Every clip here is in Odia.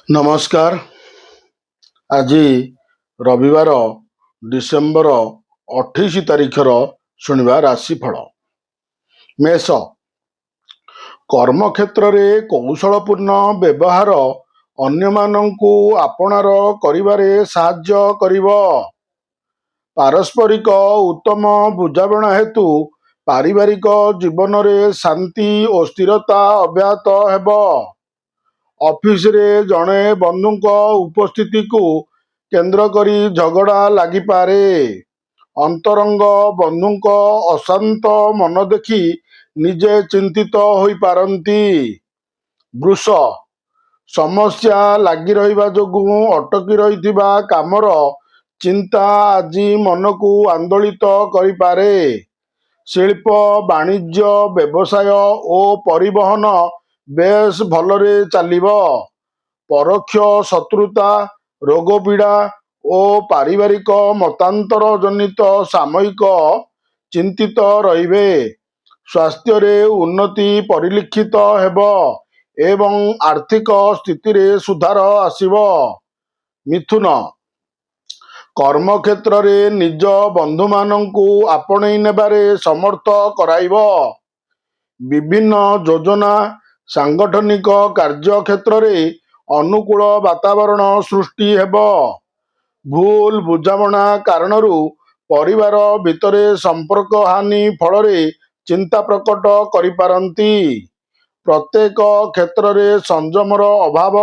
ନମସ୍କାର। ଆଜି ରବିବାର ଡିସେମ୍ବର 28 ତାରିଖର ଶୁଣିବା ରାଶିଫଳ। ମେଷ, କର୍ମକ୍ଷେତ୍ରରେ କୌଶଳପୂର୍ଣ୍ଣ ବ୍ୟବହାର ଅନ୍ୟମାନଙ୍କୁ ଆପଣାର କରିବାରେ ସାହାଯ୍ୟ କରିବ। ପାରସ୍ପରିକ ଉତ୍ତମ ବୁଝାମଣା ହେତୁ ପାରିବାରିକ ଜୀବନରେ ଶାନ୍ତି ଓ ସ୍ଥିରତା ଅବ୍ୟାହତ ହେବ। ଅଫିସରେ ଜଣେ ବନ୍ଧୁଙ୍କ ଉପସ୍ଥିତିକୁ କେନ୍ଦ୍ର କରି ଝଗଡ଼ା ଲାଗିପାରେ। ଅନ୍ତରଙ୍ଗ ବନ୍ଧୁଙ୍କ ଅଶାନ୍ତ ମନ ଦେଖି ନିଜେ ଚିନ୍ତିତ ହୋଇପାରନ୍ତି। ବୃଷ, ସମସ୍ୟା ଲାଗି ରହିବା ଯୋଗୁଁ ଅଟକି ରହିଥିବା କାମର ଚିନ୍ତା ଆଜି ମନକୁ ଆନ୍ଦୋଳିତ କରିପାରେ। ଶିଳ୍ପ, ବାଣିଜ୍ୟ, ବ୍ୟବସାୟ ଓ ପରିବହନ ବେଶ୍ ଭଲରେ ଚାଲିବ। ପରୋକ୍ଷ ଶତ୍ରୁତା, ରୋଗପୀଡ଼ା ଓ ପାରିବାରିକ ମତାନ୍ତର ଜନିତ ସାମୟିକ ଚିନ୍ତିତ ରହିବେ। ସ୍ୱାସ୍ଥ୍ୟରେ ଉନ୍ନତି ପରିଲକ୍ଷିତ ହେବ ଏବଂ ଆର୍ଥିକ ସ୍ଥିତିରେ ସୁଧାର ଆସିବ। ମିଥୁନ, କର୍ମକ୍ଷେତ୍ରରେ ନିଜ ବନ୍ଧୁମାନଙ୍କୁ ଆପଣେଇ ନେବାରେ ସମର୍ଥ କରାଇବ। ବିଭିନ୍ନ ଯୋଜନା, ସାଂଗଠନିକ କାର୍ଯ୍ୟ କ୍ଷେତ୍ରରେ ଅନୁକୂଳ ବାତାବରଣ ସୃଷ୍ଟି ହେବ। ଭୁଲ ବୁଝାମଣା କାରଣରୁ ପରିବାର ଭିତରେ ସମ୍ପର୍କ ହାନି ଫଳରେ ଚିନ୍ତା ପ୍ରକଟ କରିପାରନ୍ତି। ପ୍ରତ୍ୟେକ କ୍ଷେତ୍ରରେ ସଂଯମର ଅଭାବ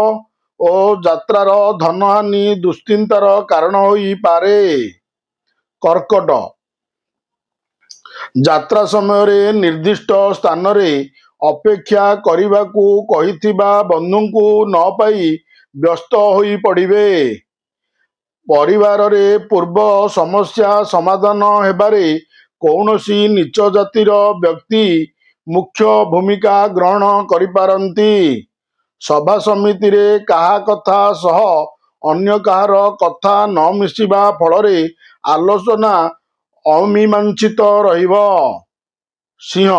ଓ ଯାତ୍ରାର ଧନହାନି ଦୁଶ୍ଚିନ୍ତାର କାରଣ ହୋଇପାରେ। କର୍କଟ, ଯାତ୍ରା ସମୟରେ ନିର୍ଦ୍ଦିଷ୍ଟ ସ୍ଥାନରେ ଅପେକ୍ଷା କରିବାକୁ କହିଥିବା ବନ୍ଧୁଙ୍କୁ ନ ପାଇ ବ୍ୟସ୍ତ ହୋଇ ପଡ଼ିବେ। ପରିବାରରେ ପୂର୍ବ ସମସ୍ୟା ସମାଧାନ ହେବାରେ କୌଣସି ନୀଚ ଜାତିର ବ୍ୟକ୍ତି ମୁଖ୍ୟ ଭୂମିକା ଗ୍ରହଣ କରିପାରନ୍ତି। ସଭା ସମିତିରେ କାହା କଥା ସହ ଅନ୍ୟ କାହାର କଥା ନ ମିଶିବା ଫଳରେ ଆଲୋଚନା ଅମୀମାଂସିତ ରହିବ। ସିଂହ,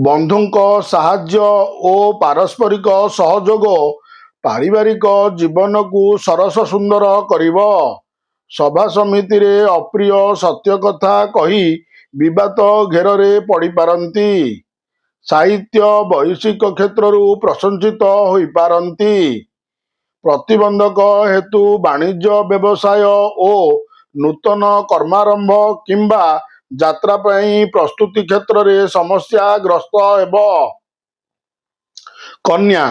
ବନ୍ଧୁଙ୍କ ସାହାଯ୍ୟ ଓ ପାରସ୍ପରିକ ସହଯୋଗ ପାରିବାରିକ ଜୀବନକୁ ସରସ ସୁନ୍ଦର କରିବ। ସଭା ସମିତିରେ ଅପ୍ରିୟ ସତ୍ୟ କଥା କହି ବିବାଦ ଘେରରେ ପଡ଼ିପାରନ୍ତି। ସାହିତ୍ୟ, ବୈଷୟିକ କ୍ଷେତ୍ରରୁ ପ୍ରଶଂସିତ ହୋଇପାରନ୍ତି। ପ୍ରତିବନ୍ଧକ ହେତୁ ବାଣିଜ୍ୟ, ବ୍ୟବସାୟ ଓ ନୂତନ କର୍ମାରମ୍ଭ କିମ୍ବା ଯାତ୍ରା ପାଇଁ ପ୍ରସ୍ତୁତି କ୍ଷେତ୍ରରେ ସମସ୍ୟାଗ୍ରସ୍ତ ହେବ। କନ୍ୟା,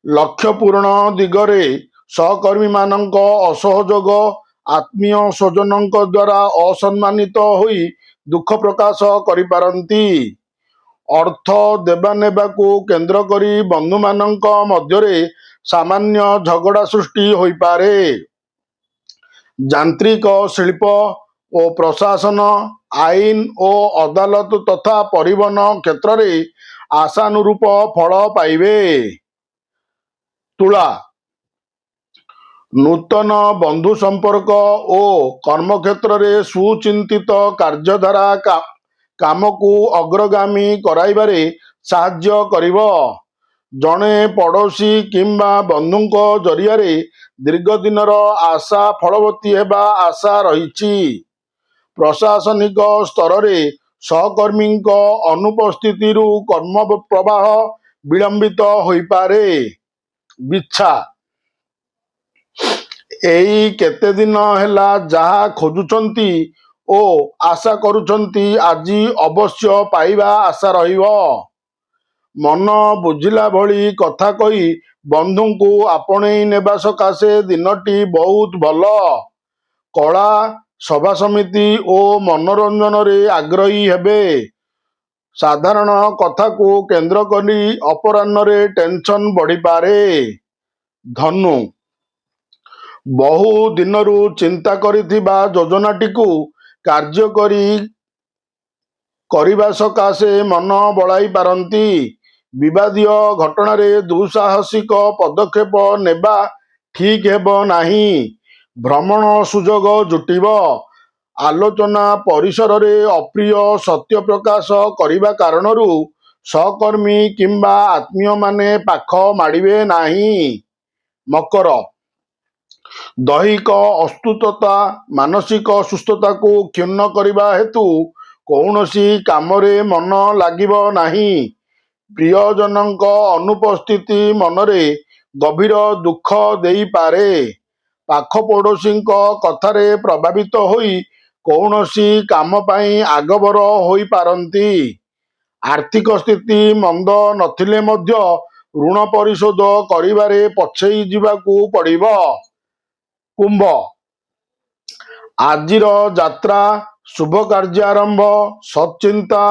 ଲକ୍ଷ୍ୟ ପୂରଣ ଦିଗରେ ସହକର୍ମୀମାନଙ୍କ ଅସହଯୋଗ, ଆତ୍ମୀୟ ସ୍ୱଜନଙ୍କ ଦ୍ୱାରା ଅସମ୍ମାନିତ ହୋଇ ଦୁଃଖ ପ୍ରକାଶ କରିପାରନ୍ତି। ଅର୍ଥ ଦେବାନେବାକୁ କେନ୍ଦ୍ର କରି ବନ୍ଧୁମାନଙ୍କ ମଧ୍ୟରେ ସାମାନ୍ୟ ଝଗଡ଼ା ସୃଷ୍ଟି ହୋଇପାରେ। ଯାନ୍ତ୍ରିକ ଶିଳ୍ପ ଓ ପ୍ରଶାସନ, ଆଇନ ଓ ଅଦାଲତ ତଥା ପରିବହନ କ୍ଷେତ୍ରରେ ଆଶାନୁରୂପ ଫଳ ପାଇବେ। ତୁଳା, ନୂତନ ବନ୍ଧୁ ସମ୍ପର୍କ ଓ କର୍ମକ୍ଷେତ୍ରରେ ସୁଚିନ୍ତିତ କାର୍ଯ୍ୟଧାରା କାମକୁ ଅଗ୍ରଗାମୀ କରାଇବାରେ ସାହାଯ୍ୟ କରିବ। ଜଣେ ପଡ଼ୋଶୀ କିମ୍ବା ବନ୍ଧୁଙ୍କ ଜରିଆରେ ଦୀର୍ଘଦିନର ଆଶା ଫଳବତୀ ହେବା ଆଶା ରହିଛି। ପ୍ରଶାସନିକ ସ୍ତରରେ ସହକର୍ମୀଙ୍କ ଅନୁପସ୍ଥିତିରୁ କର୍ମ ପ୍ରବାହ ବିଳମ୍ବିତ ହୋଇପାରେ। ବିଛା, ଏଇ କେତେଦିନ ହେଲା ଯାହା ଖୋଜୁଛନ୍ତି ଓ ଆଶା କରୁଛନ୍ତି ଆଜି ଅବଶ୍ୟ ପାଇବା ଆଶା ରହିବ। ମନ ବୁଝିଲା ଭଳି କଥା କହି ବନ୍ଧୁଙ୍କୁ ଆପଣେଇ ନେବା ସକାଶେ ଦିନଟି ବହୁତ ଭଲ। କଳା, ସଭାସମିତି ଓ ମନୋରଞ୍ଜନରେ ଆଗ୍ରହୀ ହେବେ। ସାଧାରଣ କଥାକୁ କେନ୍ଦ୍ର କରି ଅପରାହ୍ନରେ ଟେନସନ ବଢ଼ିପାରେ। ଧନୁ, ବହୁ ଦିନରୁ ଚିନ୍ତା କରିଥିବା ଯୋଜନାଟିକୁ କାର୍ଯ୍ୟକାରୀ କରିବା ସକାଶେ ମନ ବଳାଇ ପାରନ୍ତି। ବିବାଦୀୟ ଘଟଣାରେ ଦୁଃସାହସିକ ପଦକ୍ଷେପ ନେବା ଠିକ୍ ହେବ ନାହିଁ। ଭ୍ରମଣ ସୁଯୋଗ ଜୁଟିବ। ଆଲୋଚନା ପରିସରରେ ଅପ୍ରିୟ ସତ୍ୟ ପ୍ରକାଶ କରିବା କାରଣରୁ ସହକର୍ମୀ କିମ୍ବା ଆତ୍ମୀୟମାନେ ପାଖ ମାଡ଼ିବେ ନାହିଁ। ମକର, ଦୈହିକ ଅସୁସ୍ଥତା ମାନସିକ ସୁସ୍ଥତାକୁ କ୍ଷୁଣ୍ଣ କରିବା ହେତୁ କୌଣସି କାମରେ ମନ ଲାଗିବ ନାହିଁ। ପ୍ରିୟଜନଙ୍କ ଅନୁପସ୍ଥିତି ମନରେ ଗଭୀର ଦୁଃଖ ଦେଇପାରେ। ପାଖ ପଡ଼ୋଶୀଙ୍କ କଥାରେ ପ୍ରଭାବିତ ହୋଇ କୌଣସି କାମ ପାଇଁ ଆଗଭର ହୋଇପାରନ୍ତି। ଆର୍ଥିକ ସ୍ଥିତି ମନ୍ଦ ନଥିଲେ ମଧ୍ୟ ଋଣ ପରିଶୋଧ କରିବାରେ ପଛେଇ ଯିବାକୁ ପଡ଼ିବ। କୁମ୍ଭ, ଆଜିର ଯାତ୍ରା ଶୁଭ କାର୍ଯ୍ୟାରମ୍ଭ, ସତ୍‌ଚିନ୍ତା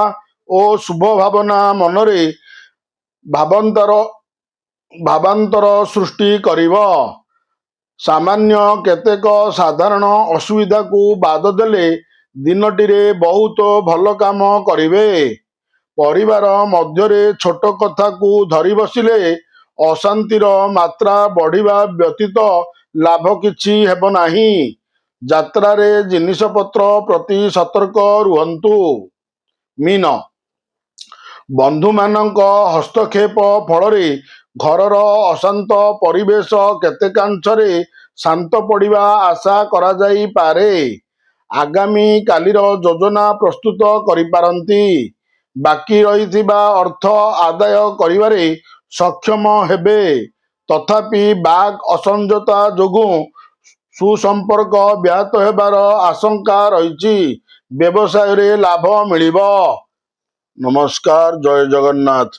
ଓ ଶୁଭ ଭାବନା ମନରେ ଭାବାନ୍ତର ସୃଷ୍ଟି କରିବ। ସାମାନ୍ୟ କେତେକ ସାଧାରଣ ଅସୁବିଧାକୁ ବାଦ ଦେଲେ ଦିନଟିରେ ବହୁତ ଭଲ କାମ କରିବେ। ପରିବାର ମଧ୍ୟରେ ଛୋଟ କଥାକୁ ଧରି ବସିଲେ ଅଶାନ୍ତିର ମାତ୍ରା ବଢ଼ିବା ବ୍ୟତୀତ ଲାଭ କିଛି ହେବ ନାହିଁ। ଯାତ୍ରାରେ ଜିନିଷପତ୍ର ପ୍ରତି ସତର୍କ ରୁହନ୍ତୁ। ମୀନ, ବନ୍ଧୁମାନଙ୍କ ହସ୍ତକ୍ଷେପ ଫଳରେ ଘରର ଅଶାନ୍ତ ପରିବେଶ କେତେକାଂଶରେ ଶାନ୍ତ ପଡ଼ିବା ଆଶା କରାଯାଇପାରେ। ଆଗାମୀ କାଲିର ଯୋଜନା ପ୍ରସ୍ତୁତ କରିପାରନ୍ତି। ବାକି ରହିଥିବା ଅର୍ଥ ଆଦାୟ କରିବାରେ ସକ୍ଷମ ହେବେ। ତଥାପି ବାକ୍ ଅସଂଯତ ଯୋଗୁଁ ସୁସମ୍ପର୍କ ବ୍ୟାହତ ହେବାର ଆଶଙ୍କା ରହିଛି। ବ୍ୟବସାୟରେ ଲାଭ ମିଳିବ। ନମସ୍କାର, ଜୟ ଜଗନ୍ନାଥ।